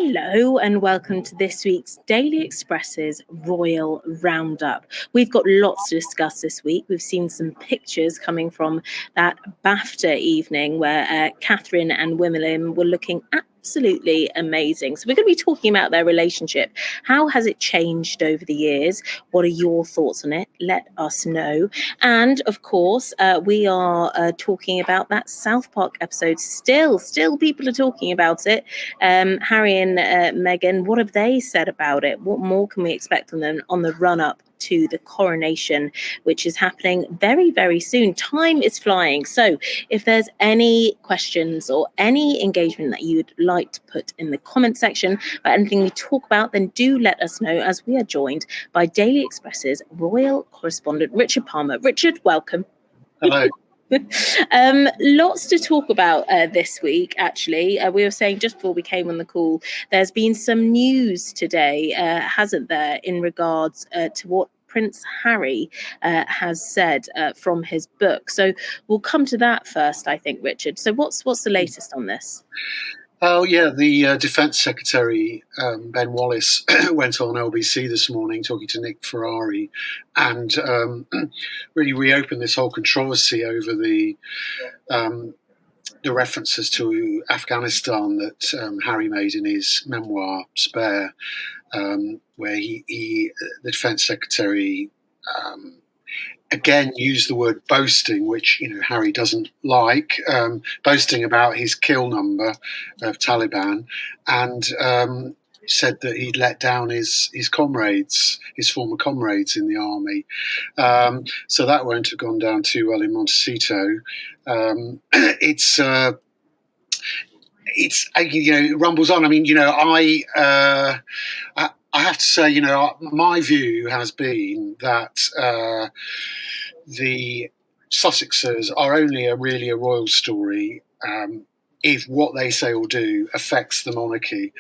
Hello and welcome to this week's Daily Express's Royal Roundup. We've got lots to discuss this week. We've seen some pictures coming from that BAFTA evening where Catherine and William were looking absolutely amazing. So we're going to be talking about their relationship. How has it changed over the years? What are your thoughts on it? Let us know. And of course, we are talking about that South Park episode. Still people are talking about it. Harry and Meghan, what have they said about it? What more can we expect from them on the run-up to the coronation, which is happening very, very soon? Time is flying. So if there's any questions or any engagement that you'd like to put in the comment section about anything we talk about, then do let us know, as we are joined by Daily Express's royal correspondent, Richard Palmer. Richard, welcome. Hello. Lots to talk about this week, actually. We were saying just before we came on the call, there's been some news today, hasn't there, in regards to what Prince Harry has said from his book. So we'll come to that first, I think, Richard. So what's the latest on this? Oh, yeah, the Defence Secretary, Ben Wallace, went on LBC this morning talking to Nick Ferrari and really reopened this whole controversy over the references to Afghanistan that Harry made in his memoir, Spare, where the Defence Secretary again used the word boasting, which Harry doesn't like, boasting about his kill number of Taliban, and said that he'd let down his comrades, his former comrades in the army. So that won't have gone down too well in Montecito. It rumbles on. I mean, I have to say, my view has been that the Sussexes are only really a royal story if what they say or do affects the monarchy.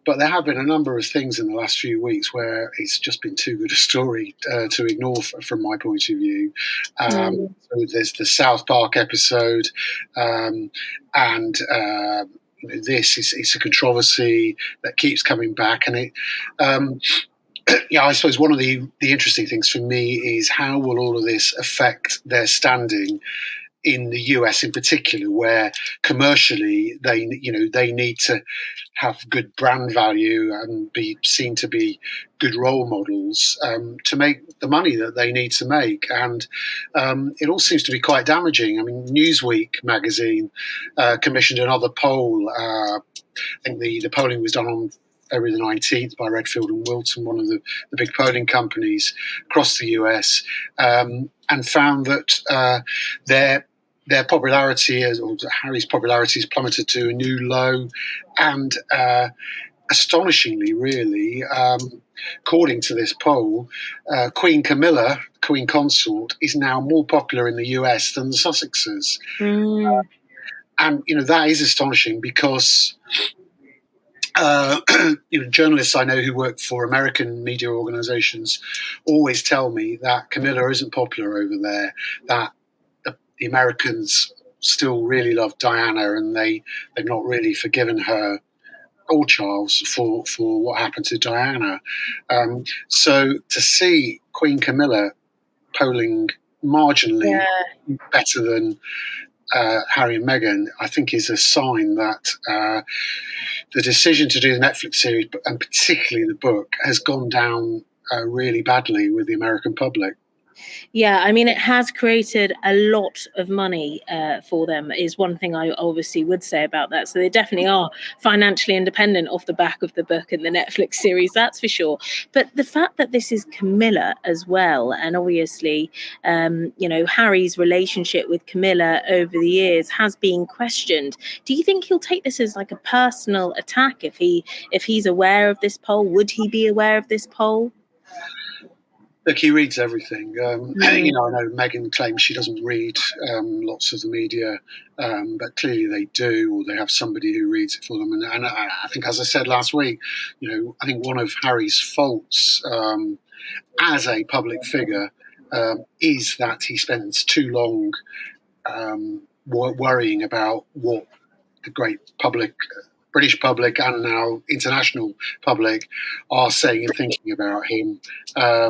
But there have been a number of things in the last few weeks where it's just been too good a story to ignore from my point of view. So there's the South Park episode, and it's a controversy that keeps coming back, and it. I suppose one of the interesting things for me is how will all of this affect their standing in the US in particular, where commercially they need to have good brand value and be seen to be good role models to make the money that they need to make. And it all seems to be quite damaging. I mean, Newsweek magazine commissioned another poll. I think the polling was done on February the 19th by Redfield and Wilton, one of the big polling companies across the US, and found that their popularity, or Harry's popularity, has plummeted to a new low. And astonishingly, really, according to this poll, Queen Camilla, Queen Consort, is now more popular in the US than the Sussexes. And, that is astonishing because journalists I know who work for American media organizations always tell me that Camilla isn't popular over there, that the Americans still really love Diana and they've not really forgiven her or Charles for what happened to Diana. So to see Queen Camilla polling marginally better than Harry and Meghan, I think is a sign that the decision to do the Netflix series, and particularly the book, has gone down really badly with the American public. Yeah, I mean, it has created a lot of money for them, is one thing I obviously would say about that. So they definitely are financially independent off the back of the book and the Netflix series, that's for sure. But the fact that this is Camilla as well, and obviously, Harry's relationship with Camilla over the years has been questioned. Do you think he'll take this as like a personal attack if he's aware of this poll? Would he be aware of this poll? Look, he reads everything. I know Meghan claims she doesn't read lots of the media, but clearly they do, or they have somebody who reads it for them. And I think, as I said last week, I think one of Harry's faults as a public figure is that he spends too long worrying about what the great public British public and now international public are saying and thinking about him. I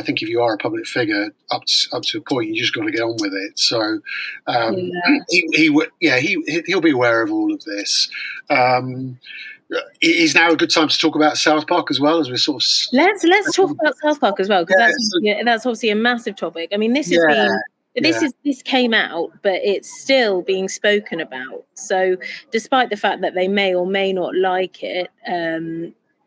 think if you are a public figure, up to a point, you just got to get on with it. So he'll be aware of all of this. Is now a good time to talk about South Park as well, as we're sort of let's talk about South Park as well, because that's obviously a massive topic. I mean, this came out, but it's still being spoken about. So despite the fact that they may or may not like it,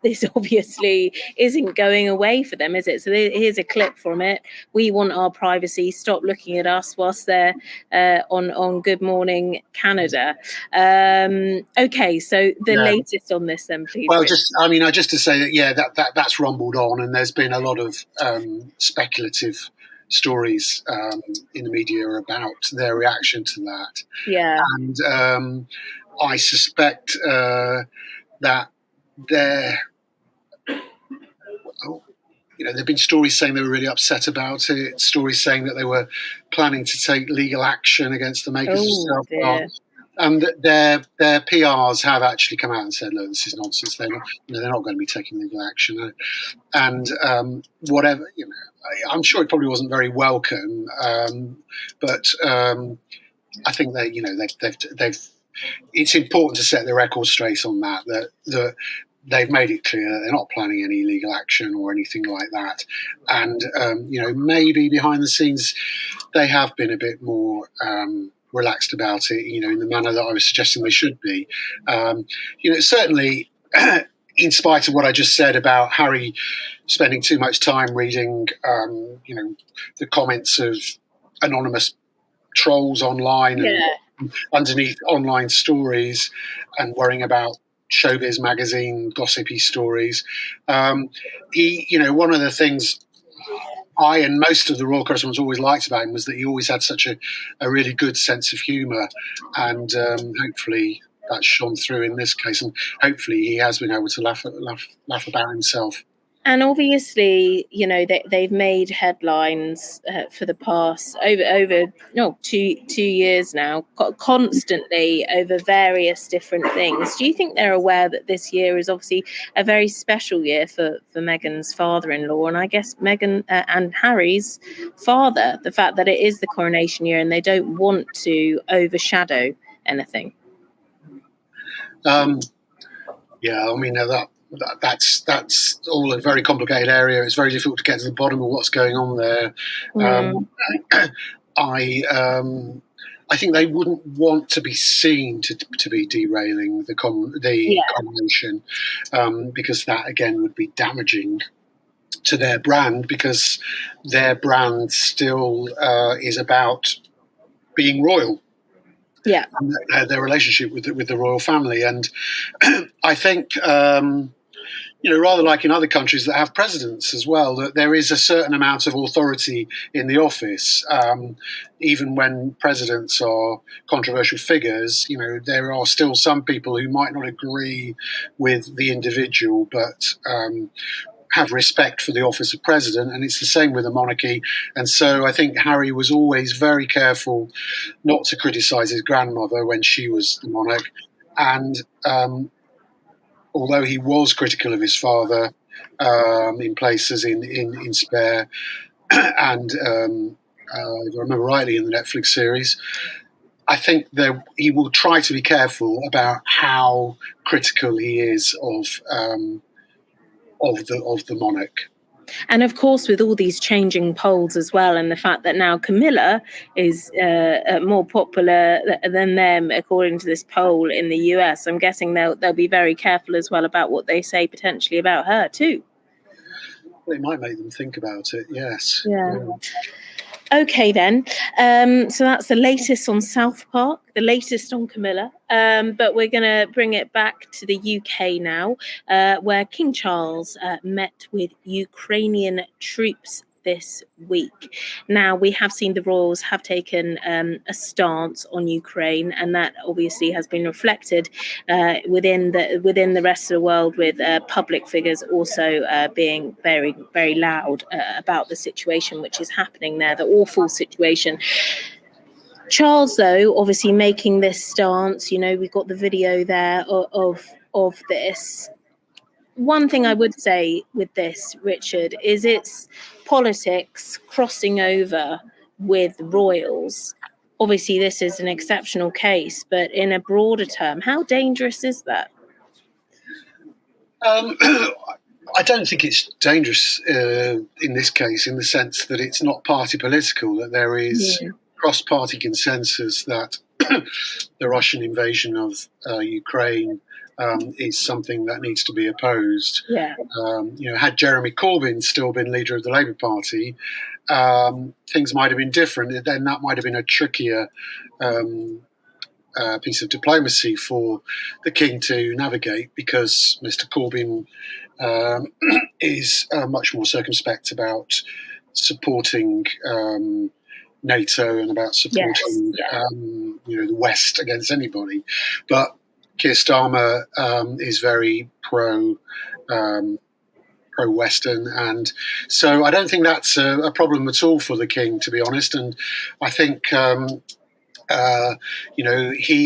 this obviously isn't going away for them, is it? So here's a clip from it. We want our privacy. Stop looking at us whilst they're on Good Morning Canada. Okay, so the latest on this then, please. Well, just to say that that's rumbled on, and there's been a lot of speculative stories in the media about their reaction to that. Yeah. And I suspect that there have been stories saying they were really upset about it, stories saying that they were planning to take legal action against the makers of South Park. And their PRs have actually come out and said, look, this is nonsense. They're not going to be taking legal action. And whatever, I'm sure it probably wasn't very welcome. But I think they've it's important to set the record straight on that they've made it clear that they're not planning any legal action or anything like that. And, maybe behind the scenes, they have been a bit more relaxed about it, in the manner that I was suggesting they should be. Certainly, in spite of what I just said about Harry spending too much time reading, the comments of anonymous trolls online and underneath online stories and worrying about Showbiz magazine gossipy stories. One of the things I and most of the royal correspondents always liked about him was that he always had such a really good sense of humour, and hopefully that's shone through in this case, and hopefully he has been able to laugh about himself. And obviously, they've made headlines for the past over 2 years now, constantly over various different things. Do you think they're aware that this year is obviously a very special year for Meghan's father-in-law, and I guess Meghan and Harry's father, the fact that it is the coronation year and they don't want to overshadow anything? That's all a very complicated area. It's very difficult to get to the bottom of what's going on there. I think they wouldn't want to be seen to be derailing the coronation, because that again would be damaging to their brand, because their brand still is about being royal. Yeah, and their relationship with the royal family, and I think rather like in other countries that have presidents as well, that there is a certain amount of authority in the office. Even when presidents are controversial figures, there are still some people who might not agree with the individual, but have respect for the office of president, and it's the same with the monarchy. And so I think Harry was always very careful not to criticise his grandmother when she was the monarch. And although he was critical of his father in places in Spare, and if I remember rightly in the Netflix series, I think he will try to be careful about how critical he is of the monarch. And of course, with all these changing polls as well, and the fact that now Camilla is more popular than them, according to this poll in the US, I'm guessing they'll be very careful as well about what they say potentially about her too. Well, it might make them think about it, yes. Yeah. Okay, then. So that's the latest on South Park, the latest on Camilla. But we're going to bring it back to the UK now, where King Charles met with Ukrainian troops this week. Now, we have seen the royals have taken a stance on Ukraine, and that obviously has been reflected within the rest of the world, with public figures also being very, very loud about the situation which is happening there, the awful situation. Charles, though, obviously making this stance, we've got the video there of this. One thing I would say with this, Richard, is it's politics crossing over with royals. Obviously, this is an exceptional case, but in a broader term, how dangerous is that? I don't think it's dangerous in this case, in the sense that it's not party political, that there is cross-party consensus that the Russian invasion of Ukraine is something that needs to be opposed. Yeah. Had Jeremy Corbyn still been leader of the Labour Party, things might have been different. Then that might have been a trickier piece of diplomacy for the King to navigate, because Mr. Corbyn is much more circumspect about supporting NATO and about supporting the West against anybody. But Keir Starmer is very pro-Western, and so I don't think that's a problem at all for the King, to be honest. And I think he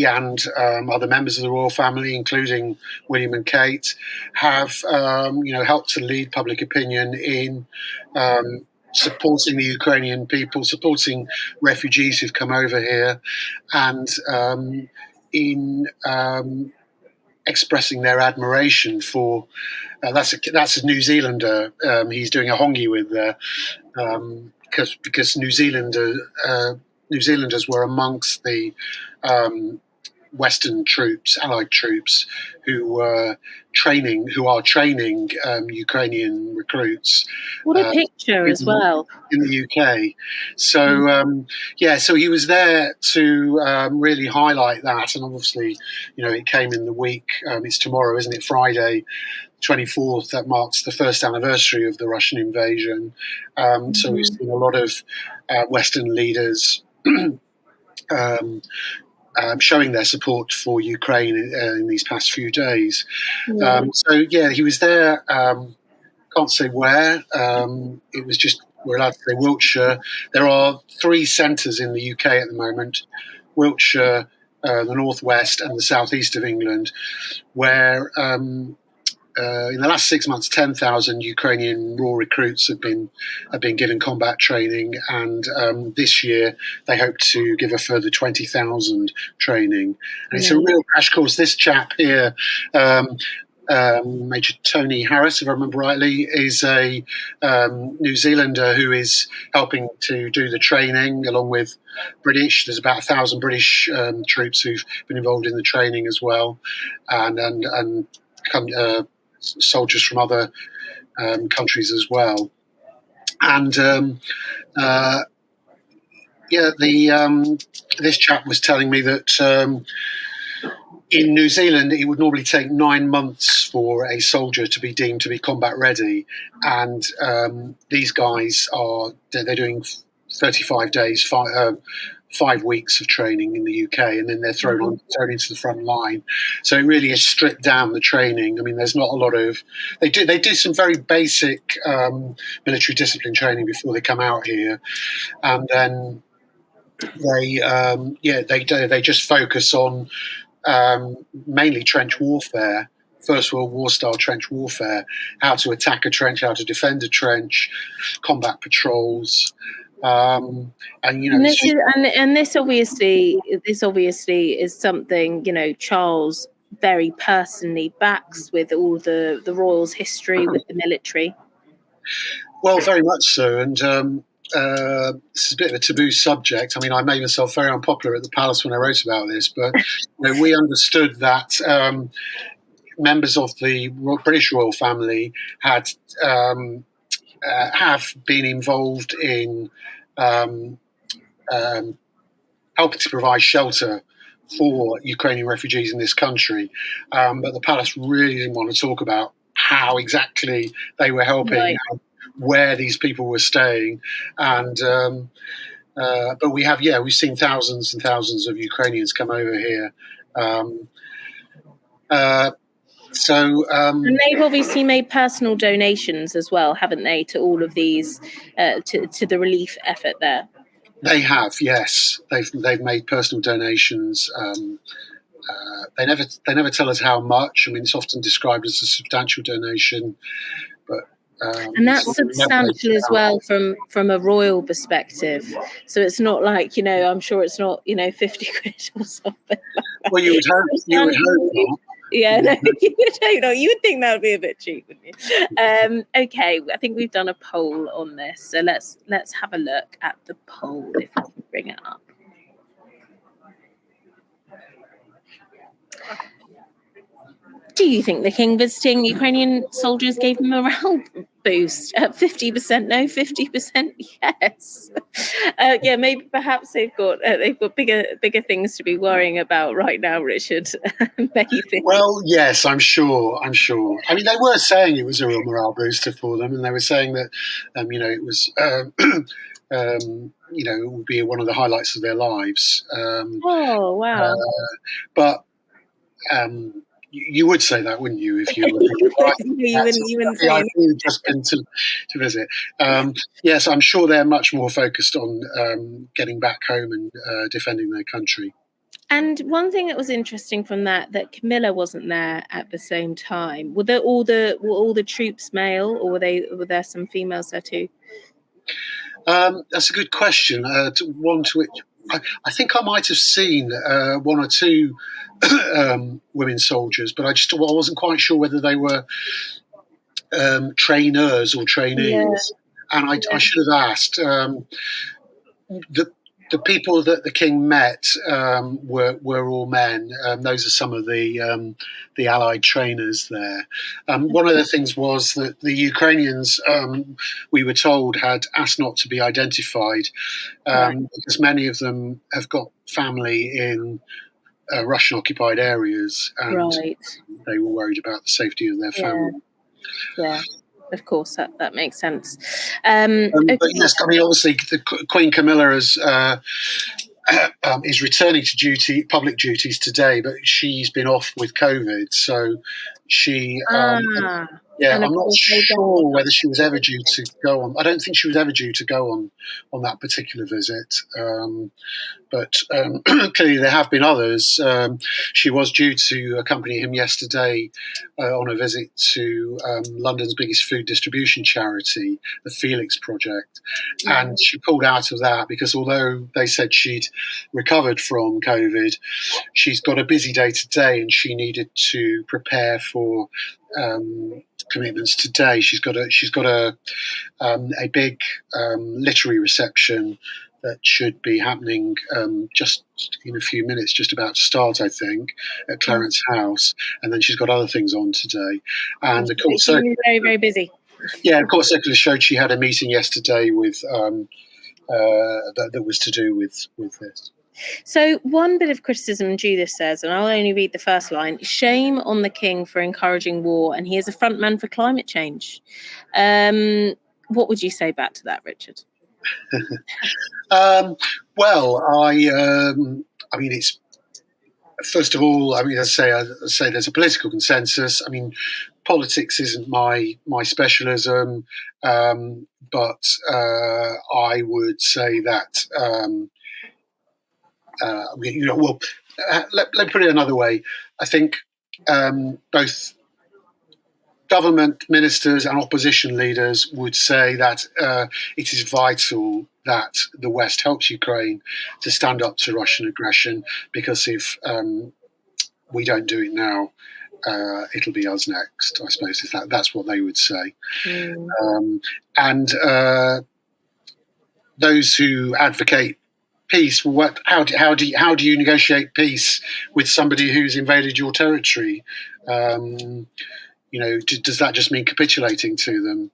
and other members of the royal family, including William and Kate, have helped to lead public opinion in supporting the Ukrainian people, supporting refugees who've come over here, and in expressing their admiration for that's a New Zealander he's doing a hongi with there, because New Zealanders were amongst the Western troops, Allied troops, who are training Ukrainian recruits. What a picture as well in the UK. So so he was there to really highlight that, and obviously, it came in the week. It's tomorrow, isn't it? Friday, 24th. That marks the first anniversary of the Russian invasion. So we've seen a lot of Western leaders showing their support for Ukraine in these past few days. He was there. Can't say where. It was just, we're allowed to say Wiltshire. There are 3 centres in the UK at the moment: Wiltshire, the northwest, and the southeast of England, where in the last 6 months, 10,000 Ukrainian raw recruits have been given combat training, and this year they hope to give a further 20,000 training. And it's a real crash course. This chap here, Major Tony Harris, if I remember rightly, is a New Zealander who is helping to do the training along with British. There's about 1,000 British troops who've been involved in the training as well, and soldiers from other countries as well. And this chap was telling me that in New Zealand it would normally take 9 months for a soldier to be deemed to be combat ready, and these guys they're doing 35 days, 5 weeks of training in the UK, and then they're thrown into the front line. So it really is stripped down, the training. I mean, there's not a lot of. They do some very basic military discipline training before they come out here, and then they just focus on mainly trench warfare. First World War style trench warfare, how to attack a trench, how to defend a trench, combat patrols. This obviously is something Charles very personally backs, with all the royals' history with the military. Well, very much so, and this is a bit of a taboo subject. I mean, I made myself very unpopular at the palace when I wrote about this, but we understood that members of the British royal family have been involved in helping to provide shelter for Ukrainian refugees in this country. But the palace really didn't want to talk about how exactly they were helping, where these people were staying. And but we've seen thousands and thousands of Ukrainians come over here. And they've obviously made personal donations as well, haven't they, to all of these, to the relief effort there? They have, yes. They've made personal donations. They never tell us how much. I mean, it's often described as a substantial donation, but and that's substantial as well from a royal perspective. So it's not like, I'm sure it's not 50 quid or something. Well, you would hope not. Yeah, no, you would think that would be a bit cheap, wouldn't you? Okay, I think we've done a poll on this, so let's have a look at the poll if we can bring it up. Do you think the king visiting Ukrainian soldiers gave them a morale boost? 50% no, 50% yes. Yeah, maybe perhaps they've got bigger things to be worrying about right now, Richard. Maybe. Well, yes, I'm sure. I mean, they were saying it was a real morale booster for them, and they were saying that, it was, it would be one of the highlights of their lives. Oh wow! But you would say that, wouldn't you, if you were you wouldn't say I've just been to visit. Yes, I'm sure they're much more focused on getting back home and defending their country. And one thing that was interesting from that Camilla wasn't there at the same time. Were all the troops male, or were there some females there too? That's a good question. One to which I think I might have seen one or two women soldiers, but I wasn't quite sure whether they were trainers or trainees. Yeah. And I should have asked. The people that the king met were all men. Those are some of the Allied trainers there. One of the things was that the Ukrainians, we were told, had asked not to be identified because many of them have got family in Russian-occupied areas, and they were worried about the safety of their family. Yeah. Of course, that makes sense. Okay. But yes, I mean, obviously, the Queen Camilla is returning to public duties today, but she's been off with COVID, so she. I'm not sure whether she was ever due to go on. I don't think she was ever due to go on that particular visit. But clearly there have been others. She was due to accompany him yesterday on a visit to London's biggest food distribution charity, the Felix Project. And she pulled out of that because although they said she'd recovered from COVID, she's got a busy day today and she needed to prepare for commitments today. She's got a big literary reception that should be happening just in a few minutes, just about to start, I think, at Clarence House. And then she's got other things on today. And the court circular, very, very busy. Yeah, the court circular showed she had a meeting yesterday with that was to do with this. So one bit of criticism Judith says, and I'll only read the first line: shame on the king for encouraging war, and he is a frontman for climate change. What would you say back to that, Richard? Well, I mean, it's first of all, I mean, I say there's a political consensus. I mean, politics isn't my specialism, but I would say that let me put it another way. I think both government ministers and opposition leaders would say that it is vital that the West helps Ukraine to stand up to Russian aggression, because if we don't do it now, it'll be us next, I suppose. That's what they would say. And those who advocate peace, how do you negotiate peace with somebody who's invaded your territory? Does that just mean capitulating to them?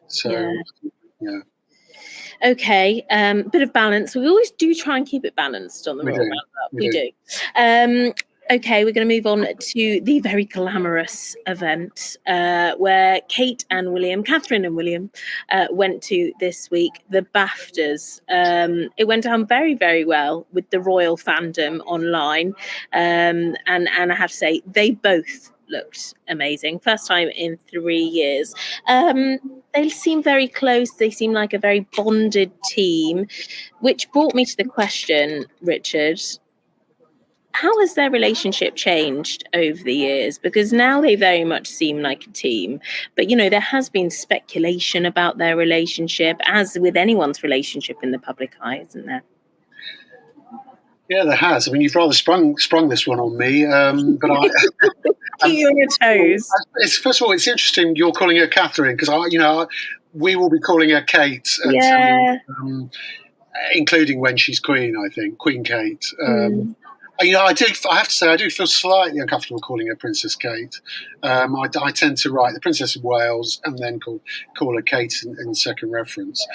So, yeah. Okay, bit of balance. We always do try and keep it balanced on the Royal Roundup. We do. Okay, we're going to move on to the very glamorous event where Catherine and William went to this week, the BAFTAs. It went down very, very well with the royal fandom online. And I have to say, they both looked amazing. First time in 3 years. They seem very close. They seem like a very bonded team, which brought me to the question, Richard, how has their relationship changed over the years? Because now they very much seem like a team. But, there has been speculation about their relationship, as with anyone's relationship in the public eye, isn't there? Yeah, there has. I mean, you've rather sprung this one on me, but I keep you on your toes. First of all, it's interesting you're calling her Catherine, because we will be calling her Kate, including when she's Queen. I think Queen Kate. I have to say, I do feel slightly uncomfortable calling her Princess Kate. I tend to write the Princess of Wales and then call her Kate in second reference.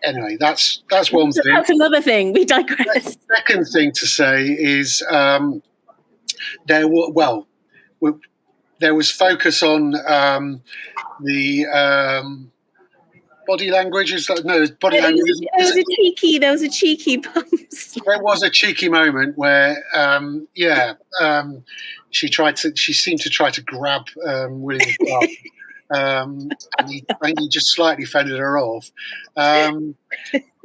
Anyway, that's one thing. That's another thing. We digress. The second thing to say is there was focus on the body language. Body language. There was a cheeky bump. There was a cheeky moment where, she seemed to try to grab William's glove. And he just slightly fended her off. And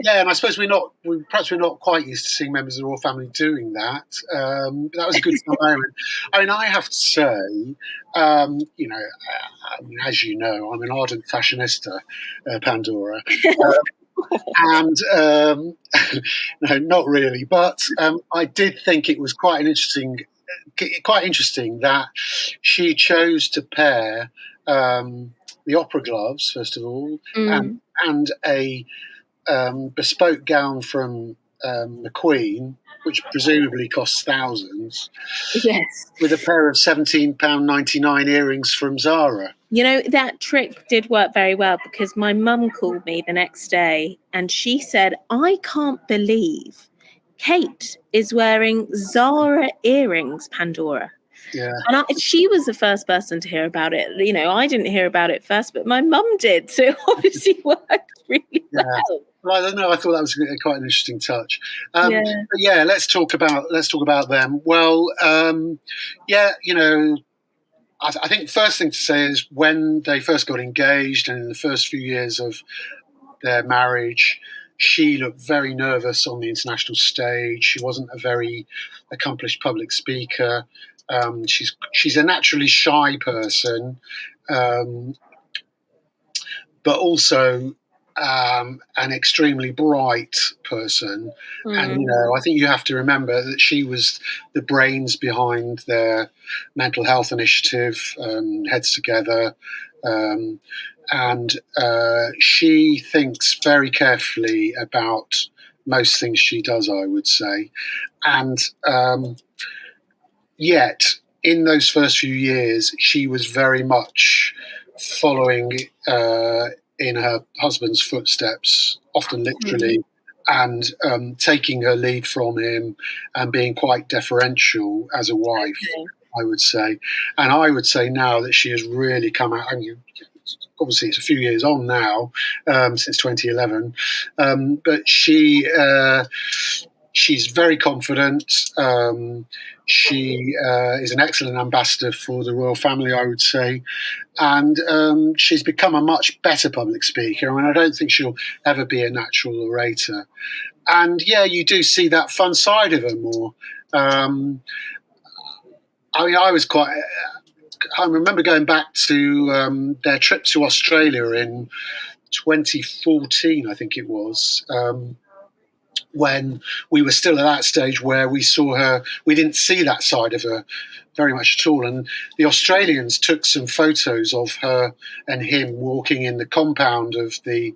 I suppose we're not quite used to seeing members of the royal family doing that. But that was a good moment. I mean, I have to say, as you know, I'm an ardent fashionista, Pandora. And no, not really, but I did think it was quite interesting that she chose to pair the opera gloves, first of all, and a bespoke gown from the Queen, which presumably costs thousands, with a pair of £17.99 earrings from Zara. That trick did work very well, because my mum called me the next day and she said, I can't believe Kate is wearing Zara earrings, Pandora. Yeah. And she was the first person to hear about it. I didn't hear about it first, but my mum did. So it obviously worked really well. Well, I don't know. I thought that was quite an interesting touch. But let's talk about them. Well, I think the first thing to say is when they first got engaged and in the first few years of their marriage, she looked very nervous on the international stage. She wasn't a very accomplished public speaker. She's a naturally shy person, but also an extremely bright person. And I think you have to remember that she was the brains behind their mental health initiative, Heads Together, and she thinks very carefully about most things she does, I would say. And yet, in those first few years, she was very much following in her husband's footsteps, often literally, and taking her lead from him and being quite deferential as a wife, I would say. And I would say now that she has really come out, and obviously it's a few years on now, since 2011, but she's very confident. She is an excellent ambassador for the royal family, I would say. And she's become a much better public speaker. I mean, I don't think she'll ever be a natural orator. And you do see that fun side of her more. I mean, I remember going back to their trip to Australia in 2014, I think it was, when we were still at that stage where we didn't see that side of her very much at all. And the Australians took some photos of her and him walking in the compound of the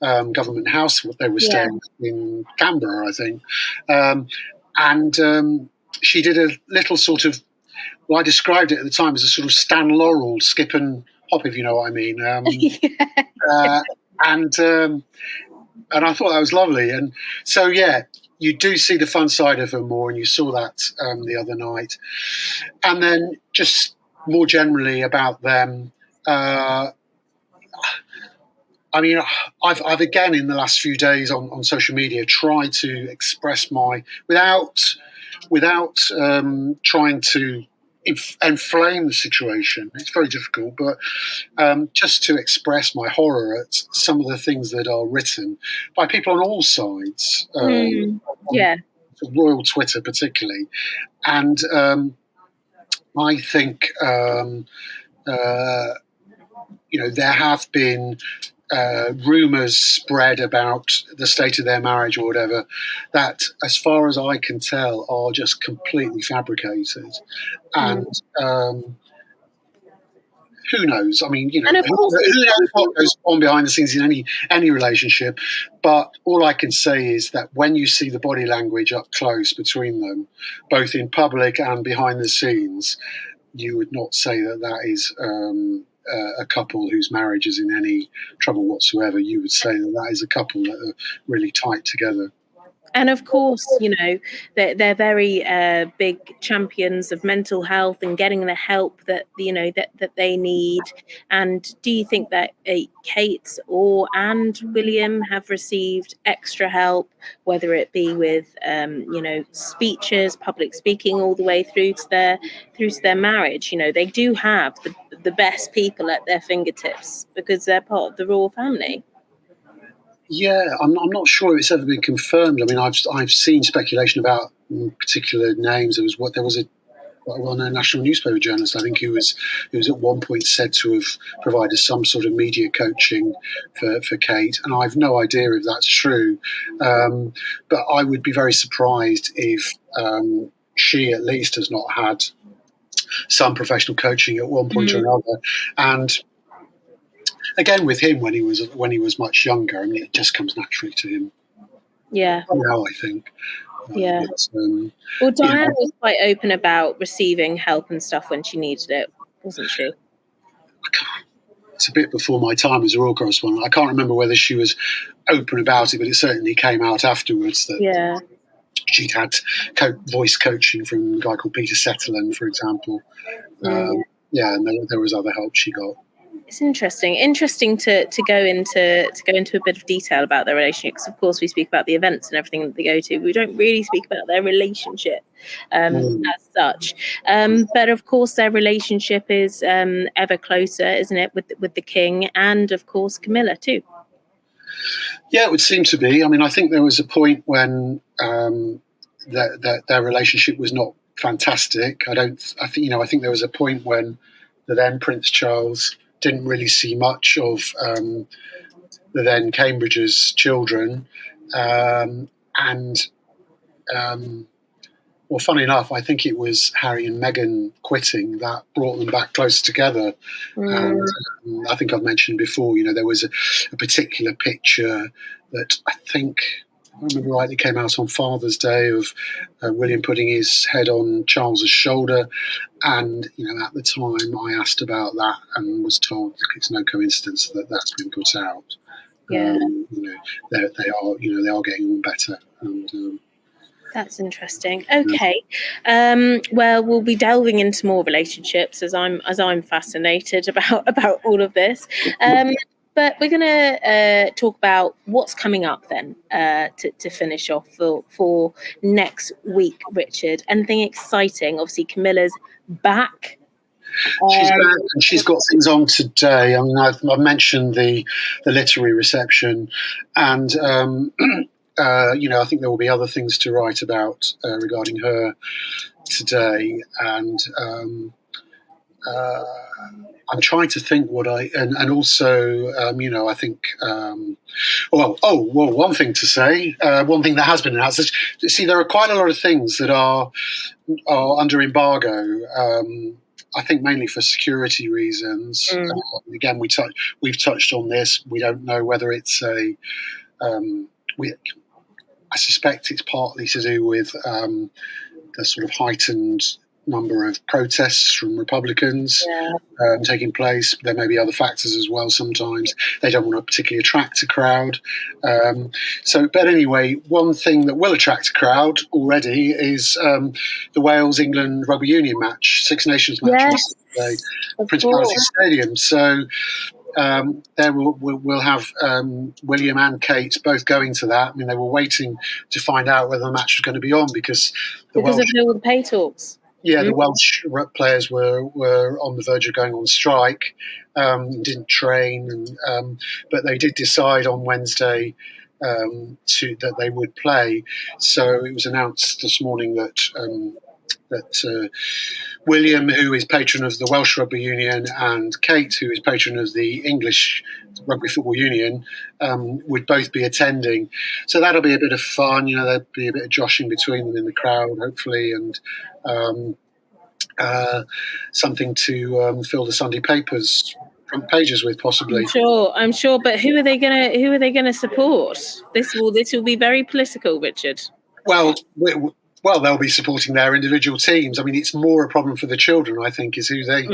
government house. They were staying in Canberra, I think. And she did a little sort of, I described it at the time as a sort of Stan Laurel skip and hop, if you know what I mean. And I thought that was lovely. And so, you do see the fun side of her more, and you saw that the other night. And then just more generally about them, I mean, I've again in the last few days on social media tried to express without trying to inflame the situation. It's very difficult, but just to express my horror at some of the things that are written by people on all sides, Yeah. on royal Twitter particularly, and I think there have been rumours spread about the state of their marriage or whatever that, as far as I can tell, are just completely fabricated. And who knows? I mean, And of course, who knows what goes on behind the scenes in any relationship? But all I can say is that when you see the body language up close between them, both in public and behind the scenes, you would not say that is a couple whose marriage is in any trouble whatsoever. You would say that is a couple that are really tight together. And of course, they're very big champions of mental health and getting the help that that they need. And do you think that Kate and William have received extra help, whether it be with speeches, public speaking, all the way through to their marriage? They do have the best people at their fingertips because they're part of the royal family. Yeah, I'm not sure it's ever been confirmed. I mean, I've seen speculation about particular names. There was a well-known national newspaper journalist, I think, who was at one point said to have provided some sort of media coaching for Kate, and I've no idea if that's true. But I would be very surprised if she at least has not had some professional coaching at one point or another. And again, with him when he was much younger, I mean, it just comes naturally to him. Yeah. Now, I think. Yeah. Well, Diana was quite open about receiving help and stuff when she needed it, wasn't she? It's a bit before my time as a royal correspondent. I can't remember whether she was open about it, but it certainly came out afterwards that she'd had voice coaching from a guy called Peter Setterland, for example. And there was other help she got. It's interesting to go into a bit of detail about their relationship, because of course we speak about the events and everything that they go to. We don't really speak about their relationship as such, but of course their relationship is ever closer, isn't it, with the king and of course Camilla too. Yeah, it would seem to be. I mean, I think there was a point when their relationship was not fantastic. I think there was a point when the then Prince Charles didn't really see much of the then Cambridge's children. Well, funny enough, I think it was Harry and Meghan quitting that brought them back closer together. And I think I've mentioned before, there was a particular picture that I think, if I remember rightly, came out on Father's Day of William putting his head on Charles's shoulder. And, at the time I asked about that and was told it's no coincidence that that's been put out. Yeah. They are getting on better. And, that's interesting. Okay. Well, we'll be delving into more relationships as I'm fascinated about all of this. But we're going to talk about what's coming up then to finish off for next week, Richard. Anything exciting? Obviously, Camilla's back. She's back and she's got things on today. I mean, I've mentioned the literary reception, and I think there will be other things to write about regarding her today. And I'm trying to think what and also I think one thing to say, one thing that has been announced is, see, there are quite a lot of things that are under embargo. I think mainly for security reasons. Again, we've touched on this. We don't know whether it's I suspect it's partly to do with the sort of heightened number of protests from Republicans taking place. There may be other factors as well. Sometimes they don't want to particularly attract a crowd. But anyway, one thing that will attract a crowd already is the Wales-England rugby union match, Six Nations match, Principality Stadium. So there we'll have William and Kate both going to that. I mean, they were waiting to find out whether the match was going to be on because of all the pay talks. Yeah, the Welsh players were on the verge of going on strike, didn't train, but they did decide on Wednesday that they would play. So it was announced this morning that William, who is patron of the Welsh Rugby Union, and Kate, who is patron of the English Rugby Football Union, would both be attending. So that'll be a bit of fun. There'll be a bit of joshing between them in the crowd, hopefully, and something to fill the Sunday papers front pages with, possibly. I'm sure. But who are they gonna support? This will be very political, Richard. Well, they'll be supporting their individual teams. I mean, it's more a problem for the children, I think, is who they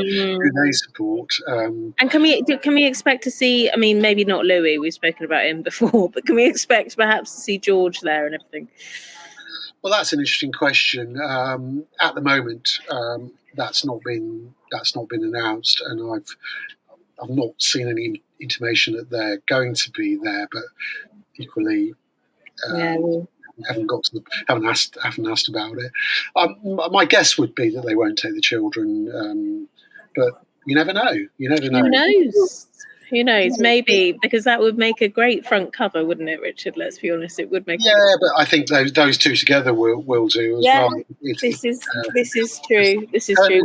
support. And can we expect to see? I mean, maybe not Louis. We've spoken about him before, but can we expect perhaps to see George there and everything? Well, that's an interesting question. At the moment, that's not been announced, and I've not seen any intimation that they're going to be there. But equally, haven't asked about it. My guess would be that they won't take the children, but you never know. Who knows? Maybe, because that would make a great front cover, wouldn't it, Richard? Let's be honest, it would make. Yeah, but I think those two together will do as well. This is true. This is true.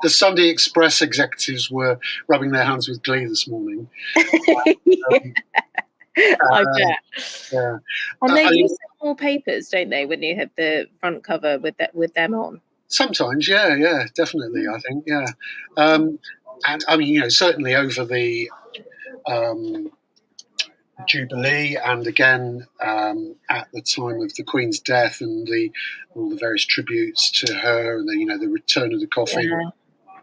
The Sunday Express executives were rubbing their hands with glee this morning. I bet. Yeah. And they do sell more papers, don't they, when you have the front cover with them on? Sometimes, yeah, definitely. I think, yeah. And I mean, certainly over the Jubilee, and again at the time of the Queen's death, and all the various tributes to her, and the return of the coffin,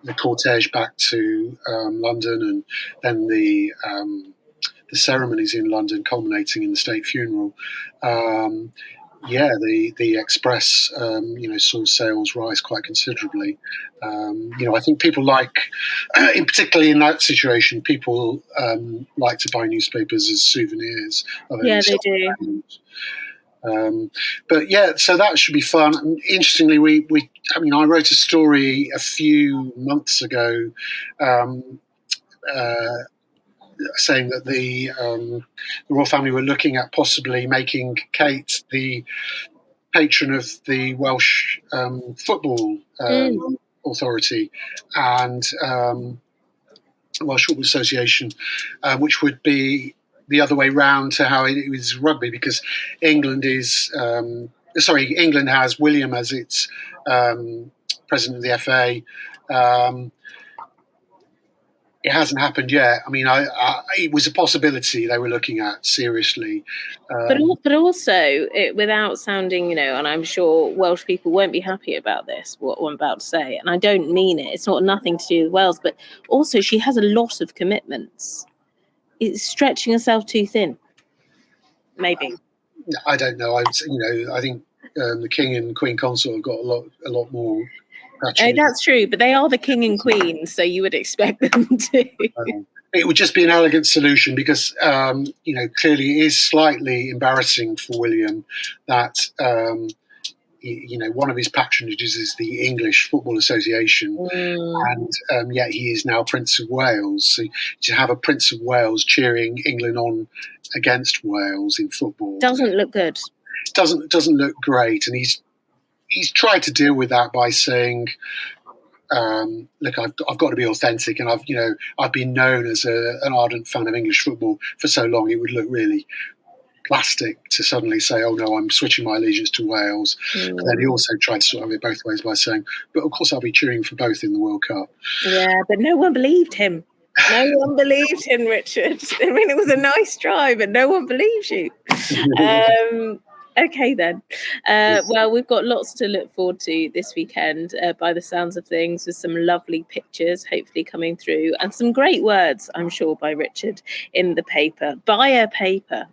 the cortege back to London, and then the ceremonies in London culminating in the state funeral. The Express, saw sales rise quite considerably. I think people particularly in that situation, people like to buy newspapers as souvenirs. Yeah, they do. But yeah, so that should be fun. And interestingly, I wrote a story a few months ago, saying that the royal family were looking at possibly making Kate the patron of the Welsh Football Authority and Welsh Football Association, which would be the other way round to how it was rugby, because England has William as its president of the FA. It hasn't happened yet. I mean, it was a possibility they were looking at seriously. But also, without sounding, and I'm sure Welsh people won't be happy about this, what I'm about to say, and I don't mean it. It's not nothing to do with Wales, but also she has a lot of commitments. It's stretching herself too thin. Maybe. I don't know. I think the King and Queen Consort have got a lot more. Oh, that's true, but they are the king and queen, so you would expect them to. It would just be an elegant solution, because clearly it is slightly embarrassing for William that one of his patronages is the English Football Association, and yet he is now Prince of Wales. So to have a Prince of Wales cheering England on against Wales in football doesn't look good. Doesn't look great, and he's tried to deal with that by saying, "Look, I've got to be authentic, and I've been known as an ardent fan of English football for so long. It would look really plastic to suddenly say, oh no, I'm switching my allegiance to Wales." And then he also tried to sort of have it both ways by saying, "But of course I'll be cheering for both in the World Cup." Yeah, but no one believed him. No one believed him, Richard. I mean, it was a nice try, but no one believes you. Okay, then. Well, we've got lots to look forward to this weekend, by the sounds of things, with some lovely pictures hopefully coming through, and some great words, I'm sure, by Richard in the paper. Buy a paper.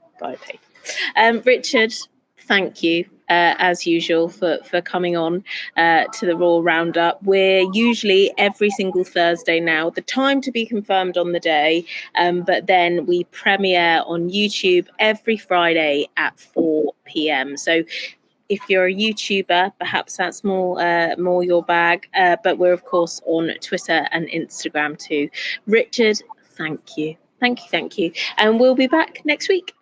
Richard, thank you, as usual, for coming on to the Royal Roundup. We're usually every single Thursday now, the time to be confirmed on the day, but then we premiere on YouTube every Friday at 4 p.m. So If you're a YouTuber, perhaps that's more your bag. But we're, of course, on Twitter and Instagram too. Richard, thank you. Thank you. And we'll be back next week.